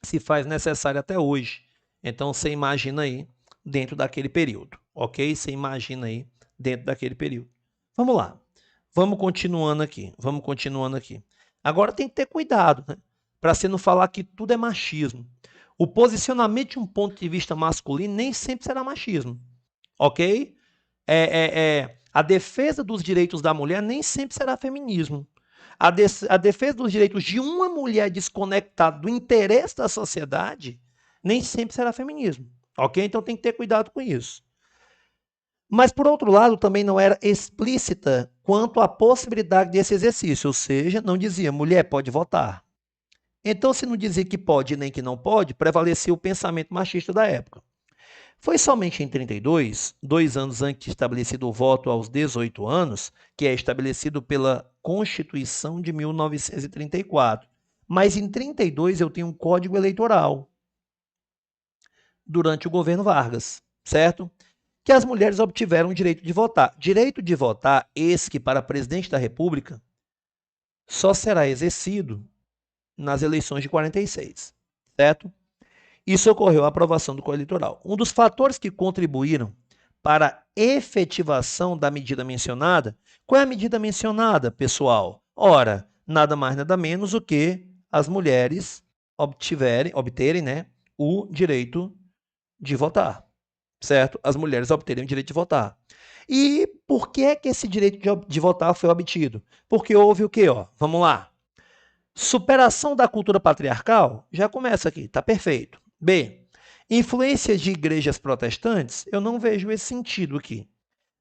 se faz necessário até hoje. Então, você imagina aí dentro daquele período, ok? Você imagina aí dentro daquele período. Vamos lá. Vamos continuando aqui. Agora tem que ter cuidado, né? Para você não falar que tudo é machismo. O posicionamento de um ponto de vista masculino nem sempre será machismo. ok? A defesa dos direitos da mulher nem sempre será feminismo. A defesa dos direitos de uma mulher desconectada do interesse da sociedade nem sempre será feminismo, ok? Então tem que ter cuidado com isso. Mas, por outro lado, também não era explícita quanto à possibilidade desse exercício, ou seja, não dizia mulher pode votar. Então, se não dizia que pode nem que não pode, prevalecia o pensamento machista da época. Foi somente em 32, 2 anos antes de estabelecido o voto aos 18 anos, que é estabelecido pela Constituição de 1934. Mas em 32 eu tenho um código eleitoral durante o governo Vargas, certo? Que as mulheres obtiveram o direito de votar. Direito de votar, esse que para presidente da República só será exercido nas eleições de 46, certo? Isso ocorreu a aprovação do Código Eleitoral. Um dos fatores que contribuíram para a efetivação da medida mencionada, qual é a medida mencionada, pessoal? Ora, nada mais, nada menos do que as mulheres obterem, né, o direito de votar, certo? As mulheres obterem o direito de votar. E por que é que esse direito de votar foi obtido? Porque houve o quê? Vamos lá. Superação da cultura patriarcal? Já começa aqui, tá perfeito. B. Influência de igrejas protestantes? Eu não vejo esse sentido aqui.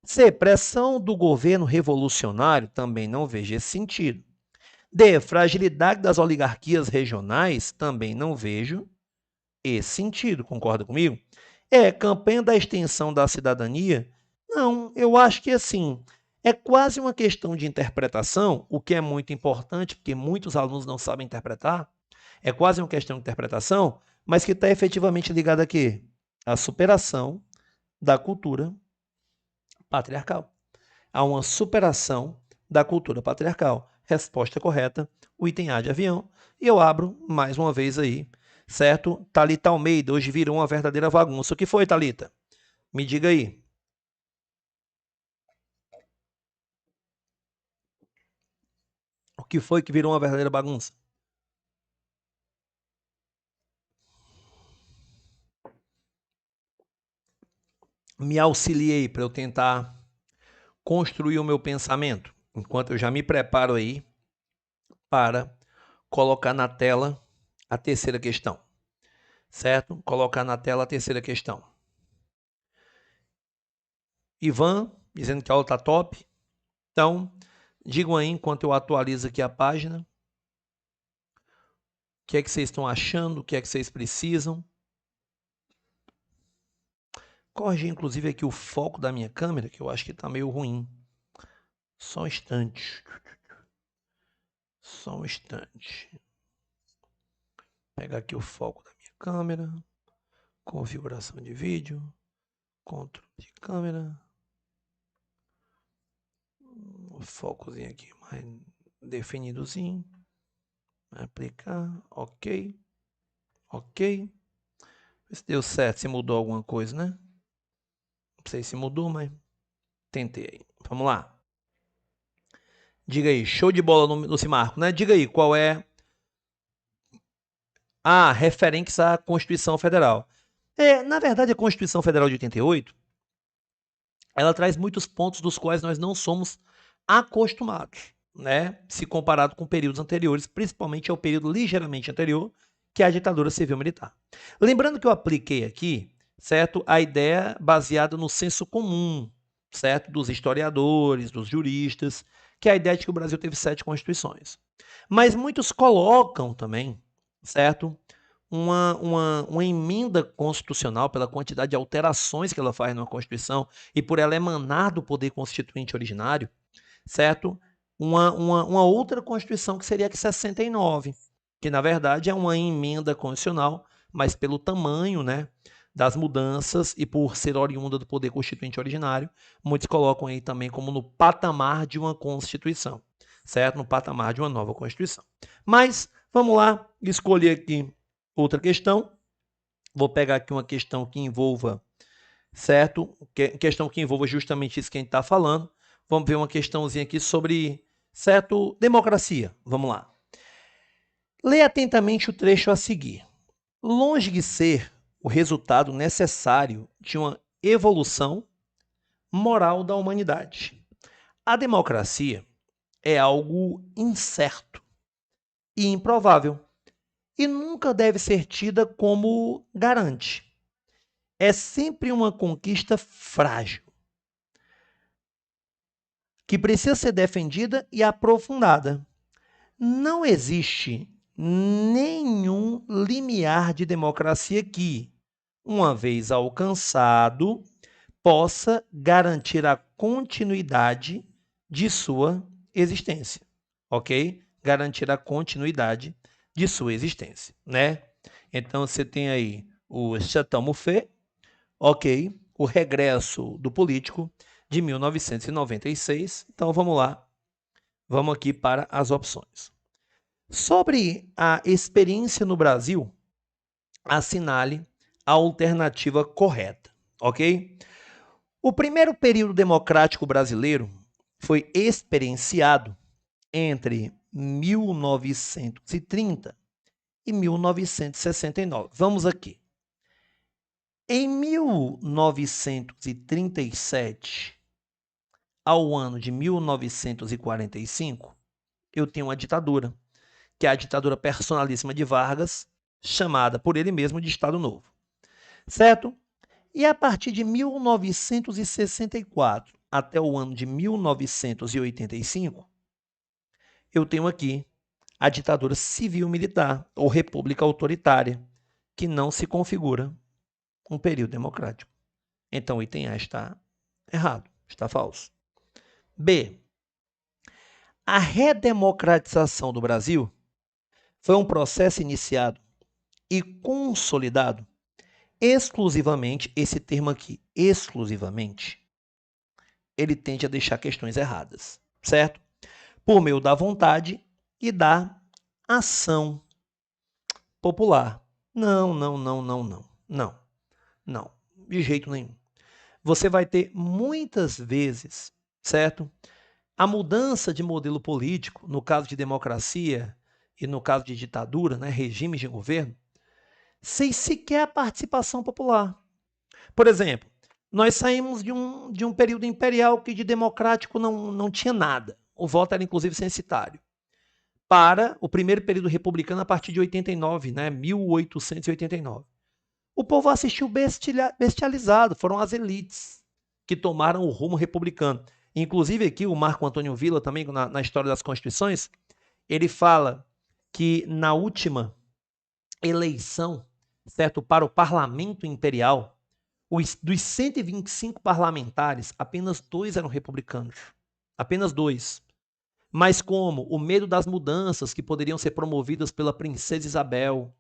C. Pressão do governo revolucionário? Também não vejo esse sentido. D. Fragilidade das oligarquias regionais? Também não vejo esse sentido. Concorda comigo? E. Campanha da extensão da cidadania? Não, eu acho que assim, é quase uma questão de interpretação, o que é muito importante, porque muitos alunos não sabem interpretar. É quase uma questão de interpretação, mas que está efetivamente ligada a quê? À superação da cultura patriarcal. Há uma superação da cultura patriarcal. Resposta correta, o item A de avião. E eu abro mais uma vez aí, certo? Thalita Almeida, hoje virou uma verdadeira bagunça. O que foi, Thalita? Me diga aí. O que foi que virou uma verdadeira bagunça? Me auxiliei para eu tentar construir o meu pensamento, enquanto eu já me preparo aí para colocar na tela a terceira questão, certo? Colocar na tela a terceira questão. Ivan, dizendo que a aula está top. Então, digam aí, enquanto eu atualizo aqui a página, o que é que vocês estão achando, o que é que vocês precisam. Corrigir, inclusive, aqui o foco da minha câmera, que eu acho que está meio ruim. Só um instante. Só um instante. Pegar aqui o foco da minha câmera. Configuração de vídeo. Controle de câmera. O focozinho aqui mais definidozinho. Aplicar. Ok. Ok. Vê se deu certo, se mudou alguma coisa, né? Não sei se mudou, mas tentei aí. Vamos lá. Diga aí, show de bola no Cimarco, né? Diga aí, qual é a referência à Constituição Federal? Na verdade, a Constituição Federal de 88, ela traz muitos pontos dos quais nós não somos acostumados, né? Se comparado com períodos anteriores, principalmente ao período ligeiramente anterior, que é a ditadura civil-militar. Lembrando que eu apliquei aqui, certo, a ideia baseada no senso comum, certo, dos historiadores, dos juristas, que é a ideia de que o Brasil teve 7 constituições. Mas muitos colocam também, certo, uma emenda constitucional pela quantidade de alterações que ela faz numa Constituição e por ela emanar do poder constituinte originário, certo? Uma outra Constituição que seria a de 69, que na verdade é uma emenda constitucional, mas pelo tamanho, né, das mudanças e por ser oriunda do poder constituinte originário, muitos colocam aí também como no patamar de uma Constituição, certo? No patamar de uma nova Constituição. Mas vamos lá, escolher aqui outra questão. Vou pegar aqui uma questão que envolva, certo? Questão que envolva justamente isso que a gente está falando. Vamos ver uma questãozinha aqui sobre, certo? Democracia. Vamos lá. Leia atentamente o trecho a seguir. Longe de ser o resultado necessário de uma evolução Moral da humanidade. A democracia é algo incerto e improvável e nunca deve ser tida como garante. É sempre uma conquista frágil, que precisa ser defendida e aprofundada. Não existe nenhum limiar de democracia que, uma vez alcançado, possa garantir a continuidade de sua existência, ok? Garantir a continuidade de sua existência, né? Então você tem aí o Chateau Mouffe, ok? O Regresso do Político, de 1996. Então vamos lá, vamos aqui para as opções. Sobre a experiência no Brasil, assinale a alternativa correta, ok? O primeiro período democrático brasileiro foi experienciado entre 1930 e 1969. Vamos aqui. Em 1937 ao ano de 1945, eu tenho uma ditadura, que é a ditadura personalíssima de Vargas, chamada por ele mesmo de Estado Novo. Certo? E a partir de 1964 até o ano de 1985, eu tenho aqui a ditadura civil-militar ou república autoritária, que não se configura um período democrático. Então o item A está errado, está falso. B. A redemocratização do Brasil foi um processo iniciado e consolidado exclusivamente, esse termo aqui, exclusivamente, ele tende a deixar questões erradas, certo? Por meio da vontade e da ação popular. Não, não, não, não, não, não, não, de jeito nenhum. Você vai ter muitas vezes, certo? A mudança de modelo político, no caso de democracia e no caso de ditadura, né, regimes de governo, sem sequer a participação popular. Por exemplo, nós saímos de um período imperial que de democrático não tinha nada. O voto era inclusive censitário. Para o primeiro período republicano a partir de 89, né, 1889. O povo assistiu bestializado, foram as elites que tomaram o rumo republicano. Inclusive aqui o Marco Antônio Villa, também na História das Constituições, ele fala que na última eleição, certo, para o parlamento imperial, dos 125 parlamentares, apenas 2 eram republicanos. Apenas 2. Mas como o medo das mudanças que poderiam ser promovidas pela princesa Isabel,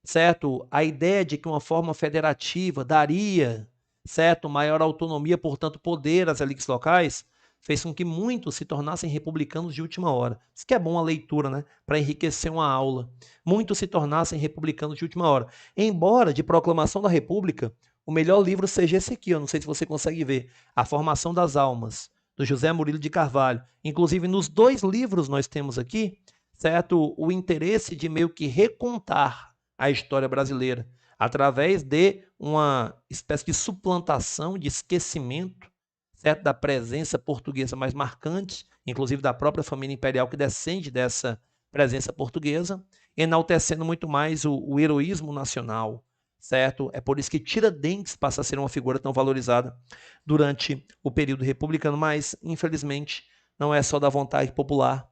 certo? A ideia de que uma forma federativa daria, certo, maior autonomia, portanto, poder às elites locais, fez com que muitos se tornassem republicanos de última hora. Isso que é bom a leitura, né? Para enriquecer uma aula. Muitos se tornassem republicanos de última hora. Embora, de Proclamação da República, o melhor livro seja esse aqui, eu não sei se você consegue ver, A Formação das Almas, do José Murilo de Carvalho. Inclusive, nos 2 livros nós temos aqui, certo, o interesse de meio que recontar a história brasileira através de uma espécie de suplantação, de esquecimento, certo, da presença portuguesa mais marcante, inclusive da própria família imperial que descende dessa presença portuguesa, enaltecendo muito mais o heroísmo nacional, certo? É por isso que Tiradentes passa a ser uma figura tão valorizada durante o período republicano, mas, infelizmente, não é só da vontade popular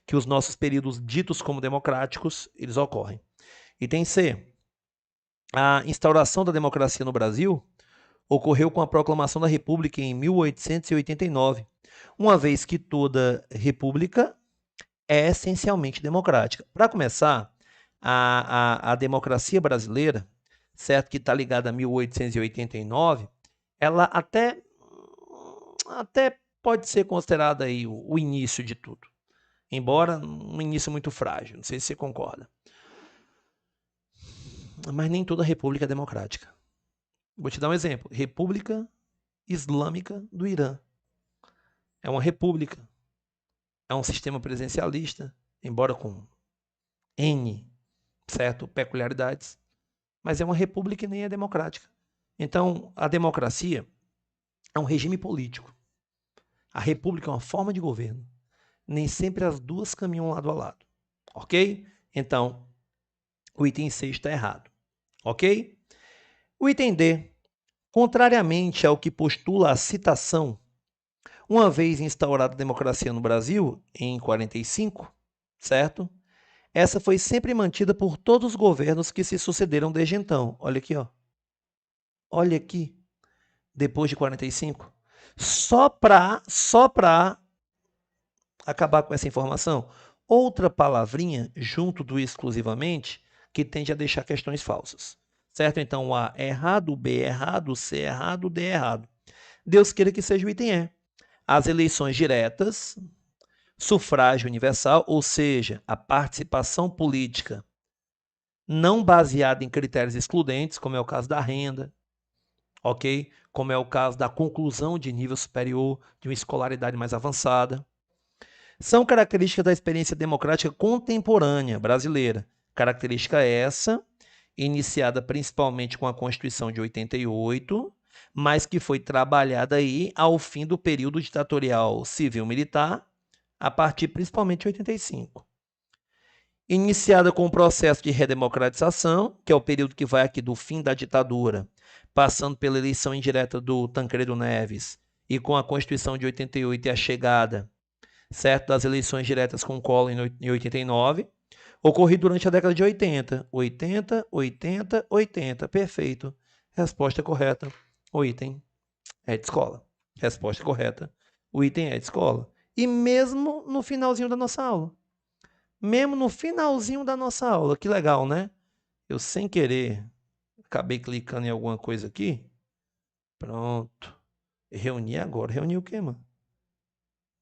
que os nossos períodos ditos como democráticos, eles ocorrem. Item C. A instauração da democracia no Brasil ocorreu com a proclamação da República em 1889, uma vez que toda república é essencialmente democrática. Para começar, a democracia brasileira, certo, que está ligada a 1889, ela até pode ser considerada aí o início de tudo, embora um início muito frágil, não sei se você concorda. Mas nem toda república é democrática. Vou te dar um exemplo. República Islâmica do Irã. É uma república. É um sistema presidencialista, embora com N, certo, peculiaridades, mas é uma república e nem é democrática. Então, a democracia, é um regime político. A república é uma forma de governo. Nem sempre as duas caminham lado a lado. Ok? Então, o item C está errado. Ok? O item D. Contrariamente ao que postula a citação, uma vez instaurada a democracia no Brasil, em 45, certo? Essa foi sempre mantida por todos os governos que se sucederam desde então. Olha aqui, ó. Olha aqui, depois de 45. Só para acabar com essa informação, outra palavrinha junto do exclusivamente que tende a deixar questões falsas. Certo? Então, A é errado, o B é errado, o C é errado, o D é errado. Deus queira que seja o item E. As eleições diretas, sufrágio universal, ou seja, a participação política não baseada em critérios excludentes, como é o caso da renda, ok? Como é o caso da conclusão de nível superior, de uma escolaridade mais avançada. São características da experiência democrática contemporânea brasileira. Característica essa, iniciada principalmente com a Constituição de 88, mas que foi trabalhada aí ao fim do período ditatorial civil-militar, a partir principalmente de 85. Iniciada com o processo de redemocratização, que é o período que vai aqui do fim da ditadura, passando pela eleição indireta do Tancredo Neves, e com a Constituição de 88 e a chegada, certo, das eleições diretas com Collor em 89, ocorrido durante a década de 80. 80, 80, 80. Perfeito. Resposta correta. O item é de escola. Resposta correta. O item é de escola. E mesmo no finalzinho da nossa aula. Mesmo no finalzinho da nossa aula. Que legal, né? Eu, sem querer, acabei clicando em alguma coisa aqui. Pronto. Reuni agora. Reuni o quê, mano?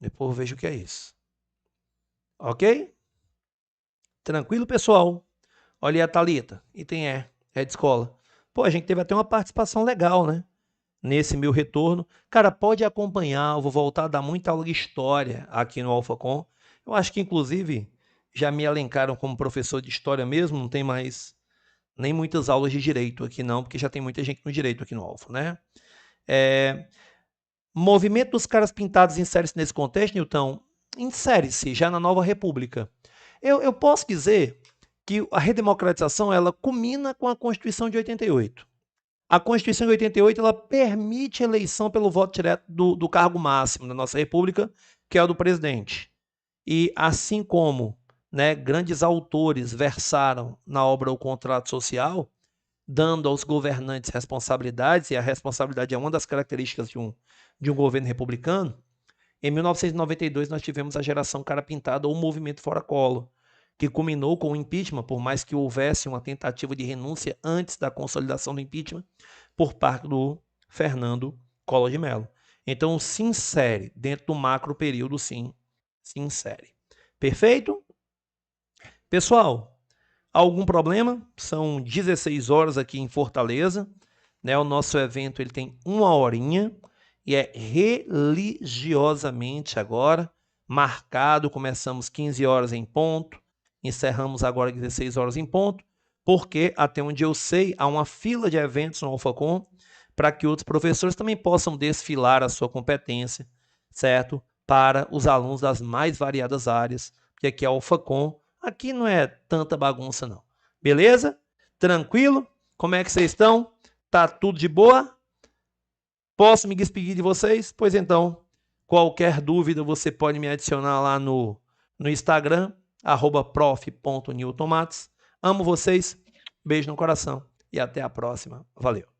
Depois eu vejo o que é isso. Ok? Tranquilo, pessoal? Olha aí a Thalita. Item E. É de escola. Pô, a gente teve até uma participação legal, né? Nesse meu retorno. Cara, pode acompanhar. Eu vou voltar a dar muita aula de história aqui no AlphaCom. Eu acho que, inclusive, já me elencaram como professor de história mesmo. Não tem mais nem muitas aulas de direito aqui, não, porque já tem muita gente no direito aqui no Alpha, né? Movimento dos caras pintados insere-se nesse contexto, Newton? Insere-se já na Nova República. Eu posso dizer que a redemocratização ela culmina com a Constituição de 88. A Constituição de 88 ela permite a eleição pelo voto direto do cargo máximo da nossa República, que é o do presidente. E assim como, né, grandes autores versaram na obra O Contrato Social, dando aos governantes responsabilidades, e a responsabilidade é uma das características de um governo republicano, em 1992 nós tivemos a geração cara pintada ou o movimento Fora Collor, que culminou com o impeachment, por mais que houvesse uma tentativa de renúncia antes da consolidação do impeachment, por parte do Fernando Collor de Mello. Então, se insere dentro do macro período, sim, se insere. Perfeito? Pessoal, algum problema? São 16 horas aqui em Fortaleza, né? O nosso evento ele tem 1 horinha e é religiosamente agora marcado. Começamos 15 horas em ponto, encerramos agora 16 horas em ponto, porque até onde eu sei há uma fila de eventos no AlphaCom para que outros professores também possam desfilar a sua competência, certo? Para os alunos das mais variadas áreas, porque aqui é AlphaCom, aqui não é tanta bagunça não. Beleza? Tranquilo? Como é que vocês estão? Tá tudo de boa? Posso me despedir de vocês? Pois então, qualquer dúvida você pode me adicionar lá no Instagram, @prof.newtonmatos. Amo vocês, beijo no coração e até a próxima. Valeu!